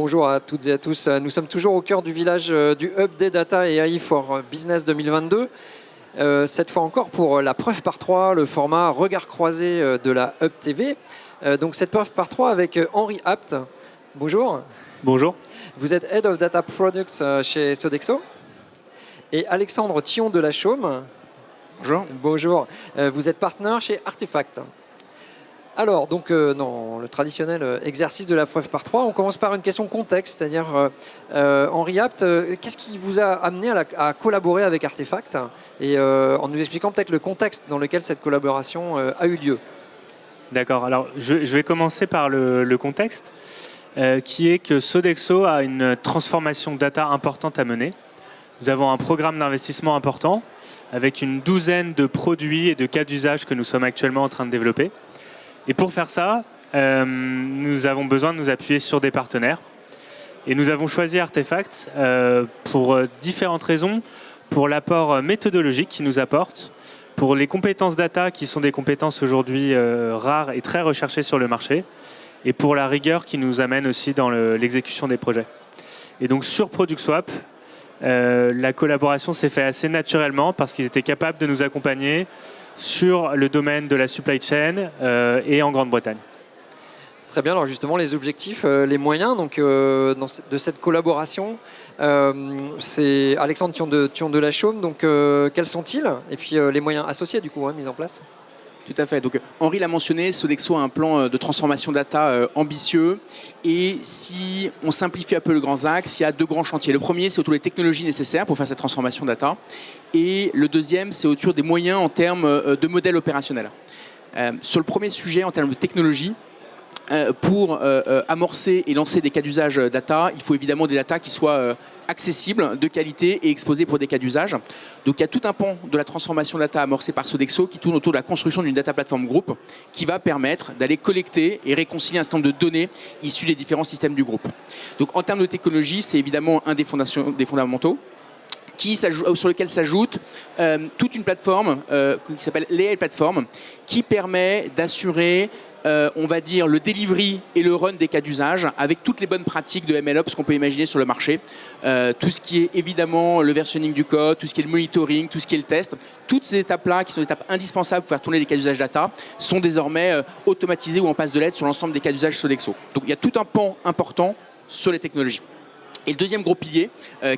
bonjour à toutes et à tous. Nous sommes toujours au cœur du village du Hub des Data et AI for Business 2022. Cette fois encore pour la preuve par 3, le format regard croisé de la Hub TV. Donc cette preuve par 3 avec Henri Apt. Bonjour. Bonjour. Vous êtes Head of Data Products chez Sodexo. Et Alexandre Thion de la Chaume. Bonjour. Bonjour. Vous êtes partenaire chez Artefact. Alors, donc, dans le traditionnel exercice de la preuve par 3, on commence par une question contexte, c'est-à-dire, Henri Apt, qu'est-ce qui vous a amené à collaborer avec Artefact et en nous expliquant peut-être le contexte dans lequel cette collaboration a eu lieu. D'accord, alors je vais commencer par le contexte, qui est que Sodexo a une transformation data importante à mener. Nous avons un programme d'investissement important avec une douzaine de produits et de cas d'usage que nous sommes actuellement en train de développer. Et pour faire ça, nous avons besoin de nous appuyer sur des partenaires. Et nous avons choisi Artefact pour différentes raisons. Pour l'apport méthodologique qu'ils nous apportent, pour les compétences data qui sont des compétences aujourd'hui rares et très recherchées sur le marché, et pour la rigueur qui nous amène aussi dans l'exécution des projets. Et donc sur ProductSwap, la collaboration s'est faite assez naturellement parce qu'ils étaient capables de nous accompagner sur le domaine de la supply chain et en Grande-Bretagne. Très bien, alors justement les objectifs, les moyens donc, de cette collaboration, c'est Alexandre Thion de la Chaume, donc quels sont-ils? Et puis les moyens associés du coup mis en place? Tout à fait. Donc, Henri l'a mentionné, Sodexo a un plan de transformation data ambitieux. Et si on simplifie un peu le grand axe, il y a deux grands chantiers. Le premier, c'est autour des technologies nécessaires pour faire cette transformation data. Et le deuxième, c'est autour des moyens en termes de modèles opérationnels. Sur le premier sujet, en termes de technologie, pour amorcer et lancer des cas d'usage data, il faut évidemment des data qui soient accessibles, de qualité et exposés pour des cas d'usage. Donc il y a tout un pan de la transformation data amorcée par Sodexo qui tourne autour de la construction d'une data platform group qui va permettre d'aller collecter et réconcilier un certain nombre de données issues des différents systèmes du groupe. Donc en termes de technologie, c'est évidemment un des fondamentaux sur lequel s'ajoute toute une plateforme qui s'appelle l'AI Platform qui permet d'assurer on va dire le delivery et le run des cas d'usage avec toutes les bonnes pratiques de MLOps qu'on peut imaginer sur le marché. Tout ce qui est évidemment le versionning du code, tout ce qui est le monitoring, tout ce qui est le test. Toutes ces étapes-là, qui sont des étapes indispensables pour faire tourner les cas d'usage data, sont désormais automatisées ou en passe de l'être sur l'ensemble des cas d'usage Sodexo. Donc il y a tout un pan important sur les technologies. Et le deuxième gros pilier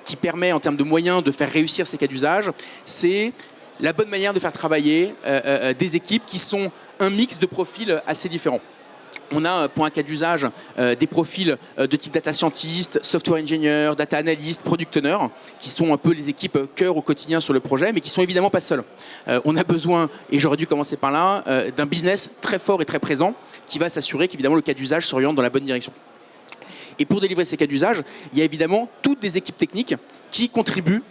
qui permet en termes de moyens de faire réussir ces cas d'usage, c'est la bonne manière de faire travailler des équipes qui sont un mix de profils assez différents. On a pour un cas d'usage des profils de type data scientist, software engineer, data analyst, product owner, qui sont un peu les équipes cœur au quotidien sur le projet, mais qui sont évidemment pas seuls. On a besoin, et j'aurais dû commencer par là, d'un business très fort et très présent qui va s'assurer qu'évidemment le cas d'usage s'oriente dans la bonne direction. Et pour délivrer ces cas d'usage, il y a évidemment toutes des équipes techniques qui contribuent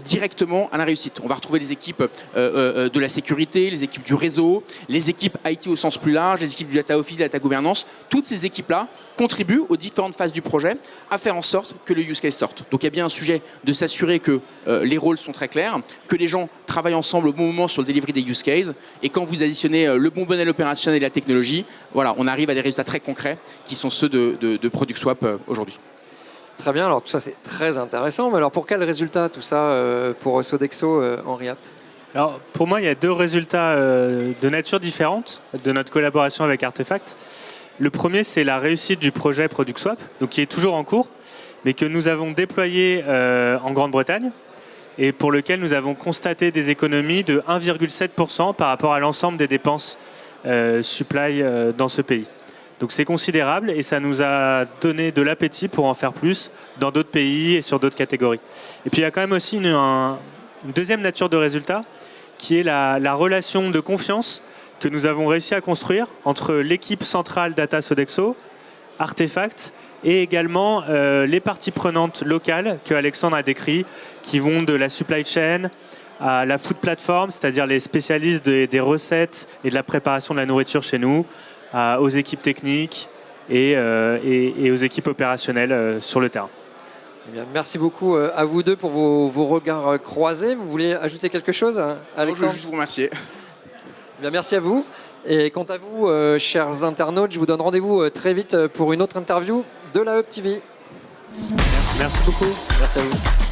directement à la réussite. On va retrouver les équipes de la sécurité, les équipes du réseau, les équipes IT au sens plus large, les équipes du data office, de la data gouvernance. Toutes ces équipes-là contribuent aux différentes phases du projet à faire en sorte que le use case sorte. Donc il y a bien un sujet de s'assurer que les rôles sont très clairs, que les gens travaillent ensemble au bon moment sur le delivery des use cases. Et quand vous additionnez le bon modèle opérationnel et la technologie, voilà, on arrive à des résultats très concrets qui sont ceux de ProductSwap aujourd'hui. Très bien, alors tout ça c'est très intéressant, mais alors pour quel résultat tout ça pour Sodexo, Henri Apt? Alors pour moi, il y a deux résultats de nature différente de notre collaboration avec Artefact. Le premier, c'est la réussite du projet ProductSwap, donc qui est toujours en cours, mais que nous avons déployé en Grande-Bretagne et pour lequel nous avons constaté des économies de 1,7% par rapport à l'ensemble des dépenses supply dans ce pays. Donc c'est considérable et ça nous a donné de l'appétit pour en faire plus dans d'autres pays et sur d'autres catégories. Et puis il y a quand même aussi une deuxième nature de résultat qui est la relation de confiance que nous avons réussi à construire entre l'équipe centrale Data Sodexo, Artefact et également les parties prenantes locales que Alexandre a décrit qui vont de la supply chain à la food platform, c'est-à-dire les spécialistes des recettes et de la préparation de la nourriture chez nous, aux équipes techniques et aux équipes opérationnelles sur le terrain. Eh bien, merci beaucoup à vous deux pour vos regards croisés. Vous voulez ajouter quelque chose, Alexandre? Je veux juste vous remercier. Eh bien, merci à vous. Et quant à vous, chers internautes, je vous donne rendez-vous très vite pour une autre interview de la Hub TV. Merci beaucoup. Merci à vous.